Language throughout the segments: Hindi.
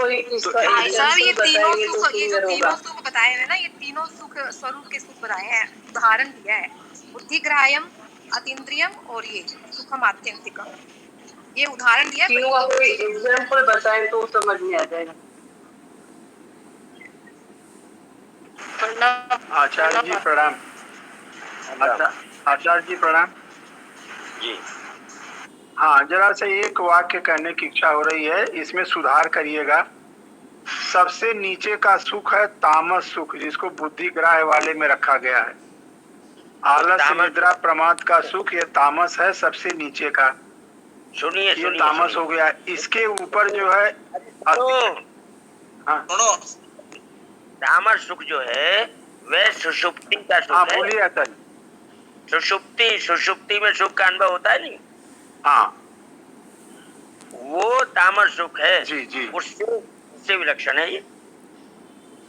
कोई इसका भाई साहब ये तीनों सुख, ये जो तीनों होगा। सुख बताए हैं ना, ये तीनों सुख स्वरूप के सुख बताए हैं, उदाहरण दिया है। बुद्धिग्राह्यम, अतीन्द्रियम और ये सुखम आत्यंतिकम, ये उदाहरण दिया। तीनों का कोई एग्जाम्पल बताएं तो समझ में आ जाएगा। आचार्य जी प्रणाम। आचार्य जी प्रणाम जी। हाँ, जरा से एक वाक्य कहने की इच्छा हो रही है, इसमें सुधार करिएगा। सबसे नीचे का सुख है तामस सुख, जिसको बुद्धिग्राह्य वाले में रखा गया है। आलस्य, निद्रा, प्रमाद का सुख ये तामस है, सबसे नीचे का। सुनिए ये सुनिए तामस हो गया। इसके ऊपर जो है सुनो, तामस सुख जो है वह सुषुप्ति का सुख है। बोलिए आचार्य। सुषुप्ति में सुख का अनुभव होता है नहीं? हाँ, वो तामस सुख है। जी जी। उससे विलक्षण है ये।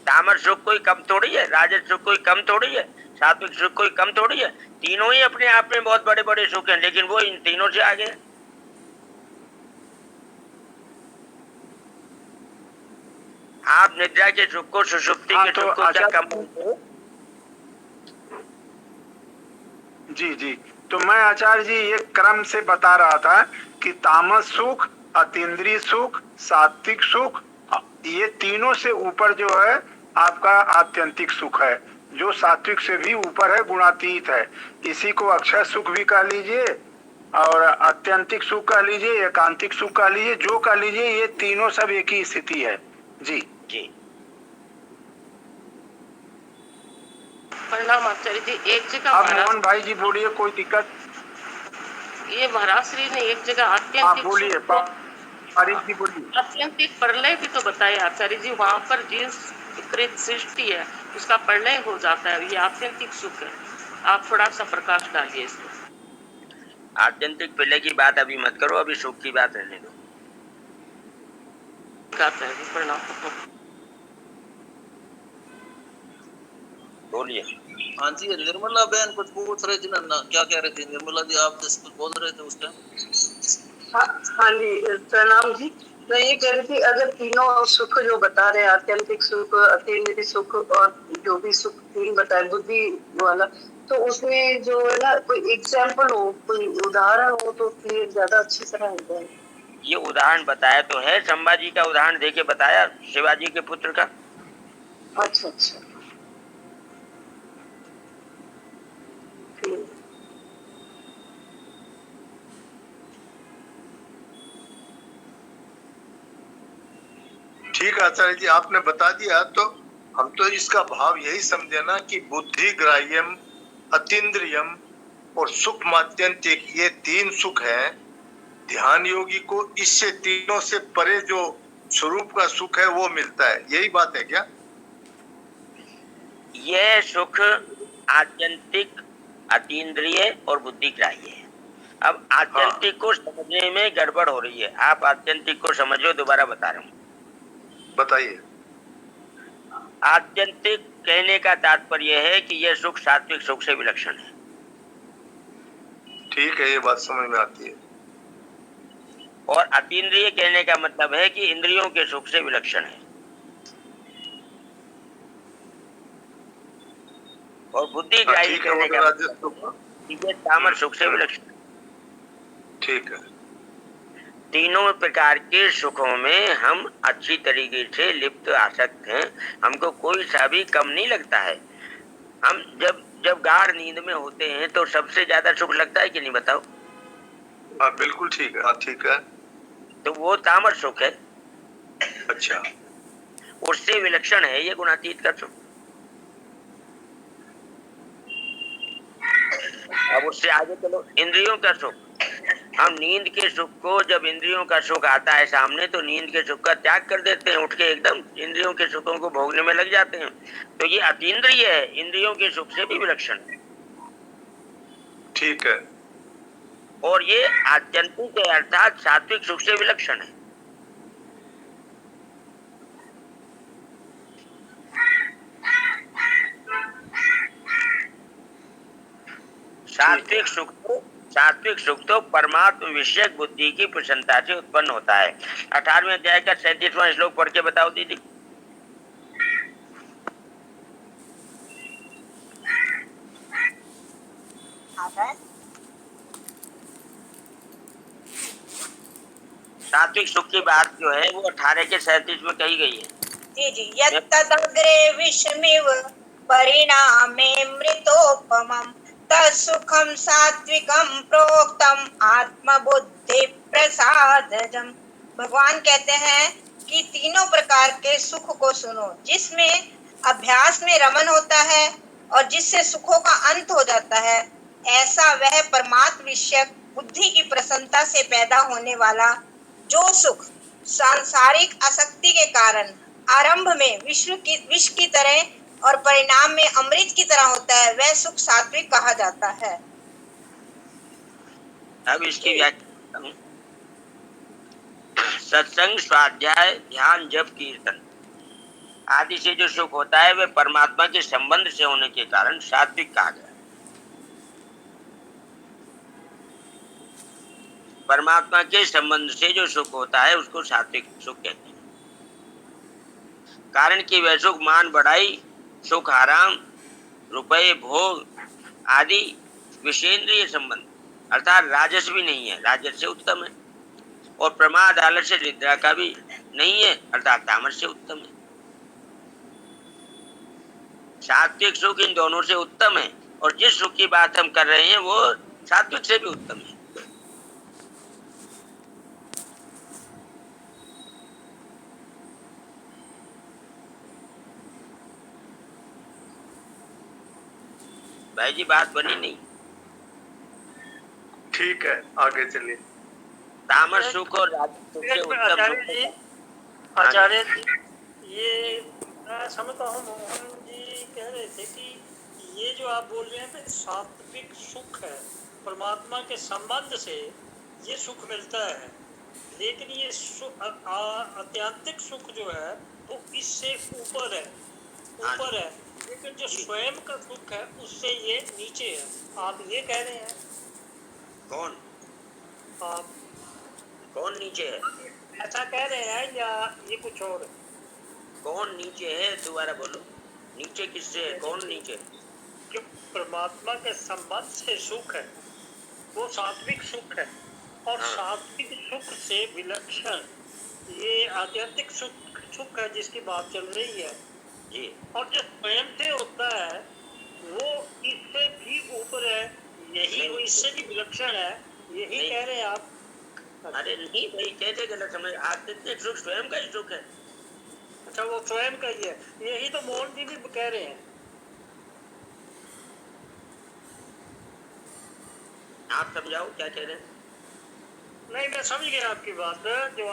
तामस सुख कोई कम थोड़ी है, राजस सुख कोई कम थोड़ी है, सात्विक सुख कोई कम थोड़ी है। तीनों ही अपने आप में बहुत बड़े बड़े सुख हैं, लेकिन वो इन तीनों से आगे है। आप निद्रा के सुख को, सुषुप्ति के सुख को क्या कम हो? जी जी। तो मैं आचार्य जी ये क्रम से बता रहा था कि तामस सुख, अतीन्द्रिय सुख, सात्विक सुख, ये तीनों से ऊपर जो है आपका आत्यंतिक सुख है, जो सात्विक से भी ऊपर है, गुणातीत है। इसी को अक्षय सुख भी कह लीजिए और आत्यंतिक सुख कह लीजिए, एकांतिक सुख कह लीजिए, जो कह लीजिए, ये तीनों सब एक ही स्थिति है। जी जी। प्रणाम आचार्य जी। एक जगह आप मोहन भाई जी बोलिए, कोई दिक्कत? ये महाराज श्री ने एक जगह आत्यंतिक बोलिए, आत्यंतिक प्रलय भी तो बताया आचार्य जी। वहाँ पर जिस कृत सृष्टि है उसका प्रलय हो जाता है, ये आत्यंतिक सुख है। आप थोड़ा सा प्रकाश डालिए इसमें। आत्यंतिक प्रलय की बात अभी मत करो, अभी सुख की बात रहने दो। प्रणाम। बोलिए। हाँ जी, निर्मला बहन कुछ पूछ रहे थे ना, क्या कह रहे थे निर्मला जी? आप कुछ बोल रहे थे उस टाइम। हाँ जी, प्रणाम जी। मैं ये कह रही थी, अगर तीनों सुख जो बता रहे हैं, आत्यंतिक सुख, अतीन्द्रिय सुख और जो भी सुख तीन बताए बुद्धि वाला, तो उसमें जो है ना कोई एग्जाम्पल हो, कोई उदाहरण हो तो फिर ज्यादा अच्छी तरह हो जाए। ये उदाहरण बताया तो है, संभाजी का उदाहरण देके बताया, शिवाजी के पुत्र का। अच्छा अच्छा, ठीक है आचार्य जी, आपने बता दिया। तो हम तो इसका भाव यही समझे ना कि बुद्धि ग्राह्यम, अतीन्द्रियम और सुख मात्यंतिक, ये तीन सुख है। ध्यान योगी को इससे तीनों से परे जो स्वरूप का सुख है वो मिलता है, यही बात है क्या? यह सुख आत्यंतिक, अतीन्द्रिय और बुद्धिग्राह्य है। अब आत्यंतिक को समझने में गड़बड़ हो रही है। आप आत्यंतिक को समझो, दोबारा बता रहा हूँ। बताइए। आत्यंतिक कहने का तात्पर्य है कि यह सुख सात्विक सुख से विलक्षण है। ठीक है, ये बात समझ में आती है। और अतीन्द्रिय कहने का मतलब है कि इंद्रियों के सुख से विलक्षण है। और बुद्धिग्राही कहने का मतलब तामस सुख से विलक्षण। ठीक है। तीनों प्रकार के सुखों में हम अच्छी तरीके से लिप्त आसक्त हैं, हमको कोई सा भी कम नहीं लगता है। हम जब गाढ़ नींद में होते हैं तो सबसे ज्यादा सुख लगता है कि नहीं, बताओ? हाँ बिल्कुल ठीक है। हाँ ठीक है। तो वो तामस सुख है। अच्छा, उससे विलक्षण है ये गुणातीत का सुख। अब उससे आगे चलो, इंद्रियों का सुख। हम नींद के सुख को, जब इंद्रियों का सुख आता है सामने, तो नींद के सुख का त्याग कर देते हैं, उठ के एकदम इंद्रियों के सुखों को भोगने में लग जाते हैं। तो ये अतीन्द्रिय है, इंद्रियों के सुख से भी विलक्षण है। ठीक है। और ये आत्यंतिक है, अर्थात सात्विक सुख से विलक्षण है। सात्विक सुख सात्विक सुख तो परमात्म विषयक बुद्धि की प्रसन्नता से उत्पन्न होता है। 18वें अध्याय का 37वां श्लोक पढ़ के बताओ दीदी। सात्विक सुख की बात जो है वो 18 के 37 में कही गई है। जी जी, यत्तदग्रे विषमिव परिणामे मृतोपमम् तत्सुखं सात्विकं प्रोक्तम आत्मबुद्धि प्रसादजम। भगवान कहते हैं कि तीनों प्रकार के सुख को सुनो, जिसमें अभ्यास में रमन होता है और जिससे सुखों का अंत हो जाता है, ऐसा वह परमात्म विषयक बुद्धि की प्रसन्नता से पैदा होने वाला जो सुख सांसारिक आसक्ति के कारण आरंभ में विष की तरह और परिणाम में अमृत की तरह होता है, वह सुख सात्विक कहा जाता है। अब इसकी व्याख्या करूं। सत्संग, स्वाध्याय, ध्यान, जप, कीर्तन आदि से जो सुख होता है वह परमात्मा के संबंध से होने के कारण सात्विक कहा गया। परमात्मा के संबंध से जो सुख होता है उसको सात्विक सुख कहते हैं। कारण कि वह सुख मान बढ़ाई, सुख आराम, रुपये, भोग आदि विषेंद्रिय संबंध अर्थात राजस भी नहीं है, राजस से उत्तम है, और प्रमाद, आलस्य, निद्रा का भी नहीं है अर्थात तामस से उत्तम है। सात्विक सुख इन दोनों से उत्तम है, और जिस सुख की बात हम कर रहे हैं वो सात्विक से भी उत्तम है। भाई जी बात बनी नहीं? ठीक है, आगे चलिए। तामस सुख और राजस सुख से उत्तम आचार्य जी, ये मैं समझता हूँ मोहन जी कह रहे थे कि ये जो आप बोल रहे हैं कि सात्विक सुख है, परमात्मा के संबंध से ये सुख मिलता है, लेकिन ये आत्यंतिक सुख जो है वो इससे ऊपर है, लेकिन जो स्वयं का सुख है उससे ये नीचे है। आप ये कह रहे हैं? कौन? आप कौन नीचे है? ऐसा कह रहे हैं या ये कुछ और है? कौन नीचे है? दोबारा बोलो, नीचे किससे है? कौन नीचे? जो परमात्मा के संबंध से सुख है वो सात्विक सुख है, और सात्विक सुख से विलक्षण ये आध्यात्मिक सुख है जिसकी बात चल रही है जी। और जो स्वयं से होता है वो इससे भी ऊपर है, यही वो इससे भी विलक्षण है, यही कह रहे हैं आप? अरे नहीं भाई, कैसे गलत समझ। आध्यात्मिक सुख स्वयं का ही सुख है। अच्छा, वो स्वयं का ही है, यही तो मोहन जी भी कह रहे हैं। आप समझाओ क्या कह रहे हैं। नहीं, मैं समझ गया आपकी बात। जो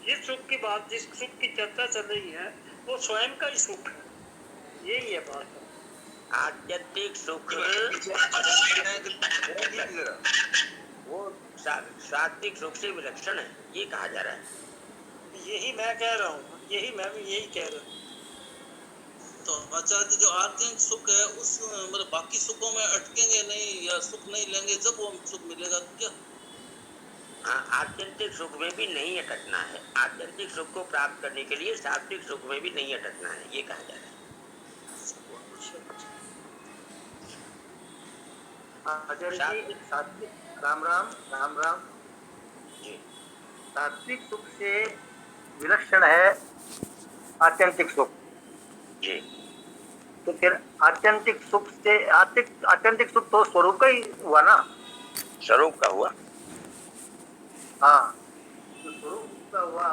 जिस सुख की बात, जिस सुख की चर्चा चल रही है वो स्वयं का ही सुख है, यही है बात। आध्यात्मिक सुख वो सात्विक सुख से विलक्षण है, ये कहा जा रहा है। यही मैं कह रहा हूँ, मैं भी यही कह रहा हूँ। तो आचार्य जो आत्मिक सुख है उस मतलब बाकी सुखों में अटकेंगे नहीं या सुख नहीं लेंगे, जब वो सुख मिलेगा क्या? आत्यंतिक सुख में भी नहीं अटकना है। आत्यंतिक सुख को प्राप्त करने के लिए सात्विक सुख में भी नहीं अटकना है, ये कहा जा रहा है। आचार्य जी, सात्विक, राम राम जी। सात्विक सुख से विलक्षण है आत्यंतिक सुख जी। तो फिर आत्यंतिक सुख से आत्यंतिक सुख तो स्वरूप का ही हुआ ना? स्वरूप का हुआ। हाँ, तो स्वरूप का हुआ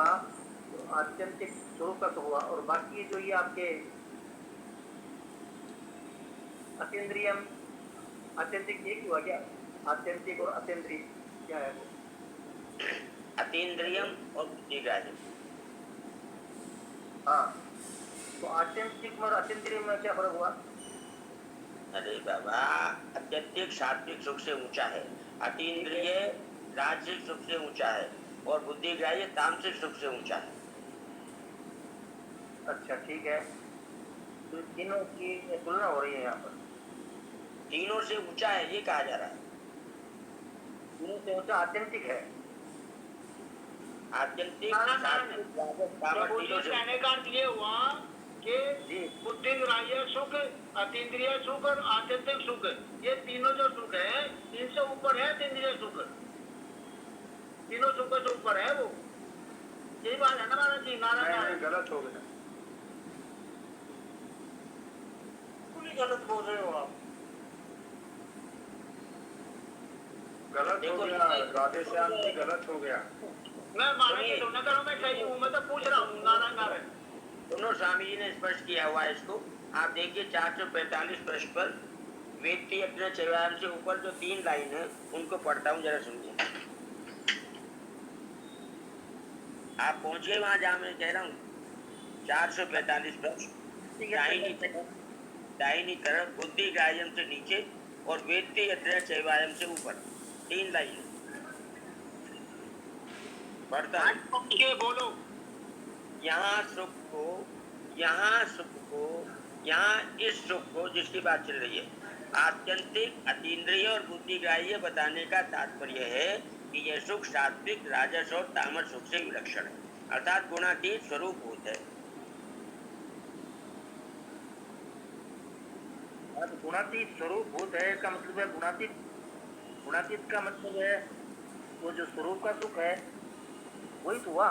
तो आत्यंतिक स्वरूप का तो हुआ, और बाकी जो ये आपके अतीन्द्रियम, आत्यंतिक एक हुआ क्या? आत्यंतिक और अतीन्द्रिय क्या है वो? अतीन्द्रियम और बुद्धिग्राह्यम। हाँ, तो आत्यंतिक और अतीन्द्रिय में क्या फर्क हुआ? अरे बाबा, आत्यंतिक सात्विक सुख से ऊंचा है, अतीन्द्रिय राजसिक सुख से ऊंचा है, और बुद्धिग्राह्य तामसिक सुख से ऊंचा है। अच्छा, ठीक है, तो तीनों की तुलना हो रही है यहाँ पर। तीनों से ऊंचा है ये कहा जा रहा है। तीनों से ऊंचा आत्यंतिक है। आत्यंतिक हाँ, हाँ, सात्विक राजस तामस तीनों से कहने का ये हुआ कि जी बुद्धि ग्राह्य सुख, अतीन्द्रिय सुख और आत्यंतिक सुख, ये तीनों जो सुख है इनसे ऊपर है अतीन्द्रिय सुख, तीनों सुखों से ऊपर है वो। यही बात है ना महाराज जी? नारायण गलत हो गया, बिल्कुल ही गलत बोल रहे हो आप। गलत हो गया, राधे श्याम जी गलत हो गया। मैं महाराज जी सुनना करो, मैं सही हूँ, मैं तो पूछ रहा हूँ। नारायण नारायण। दोनों स्वामी जी ने स्पष्ट किया हुआ है इसको। आप देखिए 445 पृष्ठ पर वेत्ति अपने चरवाम से ऊपर जो 3 लाइन है उनको पढ़ता हूँ, जरा सुनिए। आप पहुंचे वहां जहां मैं कह रहा हूँ। 445 पृष्ठ दाहिनी तरफ बुद्धि ग्राह्यम से नीचे और वेत्ति अग्रह चैवायम से ऊपर 3 लाइन पढ़ता हूँ। बोलो। यहाँ सुख को, यहाँ इस सुख को जिसकी बात चल रही है आत्यंतिक, अतीन्द्रिय और बुद्धिग्राह्य बताने का तात्पर्य है कि यह सुख सात्विक, राजस और तामस सुख से विलक्षण है, अर्थात गुणातीत स्वरूप होता है। गुणातीत स्वरूप भूत है का मतलब है गुणातीत का मतलब है वो जो स्वरूप का सुख है वही तो हुआ।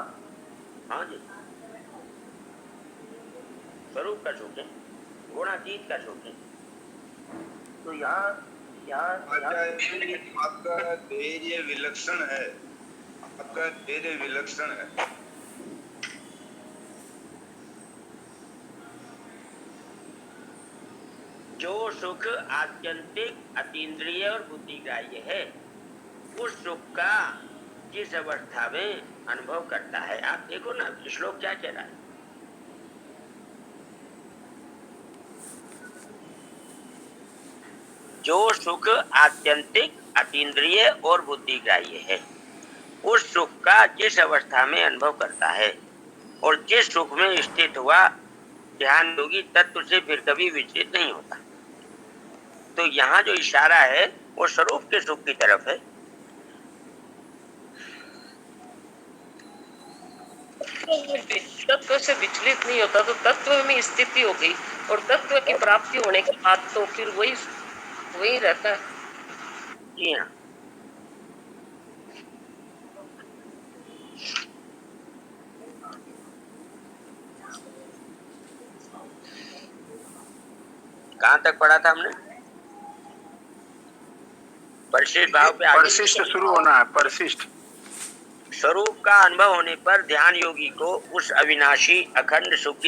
हाँ जी, स्वरूप का सुख है, गुणातीत का सुख है। तो यहाँ आपका धैर्य विलक्षण है, आपका धैर्य विलक्षण है। जो सुख आत्यंतिक, अतीन्द्रिय और बुद्धिग्राह्य है उस सुख का जिस अवस्था में अनुभव करता है, आप देखो ना श्लोक क्या कह रहा है। जो सुख आत्यंतिक, अतीन्द्रिय और बुद्धिग्राह्य है उस सुख का जिस अवस्था में अनुभव करता है और जिस सुख में स्थित हुआ ध्यान योगी तत्व से फिर कभी विचलित नहीं होता। तो यहाँ जो इशारा है वो स्वरूप के सुख की तरफ है। तत्व से विचलित नहीं होता तो तत्व में स्थिति हो गई और तत्व की प्राप्ति होने के बाद तो फिर वही रहता है। जी हाँ, कहाँ तक पढ़ा था हमने? परिशिष्ट भाव पे परिशिष्ट शुरू होना है। परिशिष्ट स्वरूप का अनुभव होने पर ध्यान योगी को उस अविनाशी अखंड सुख की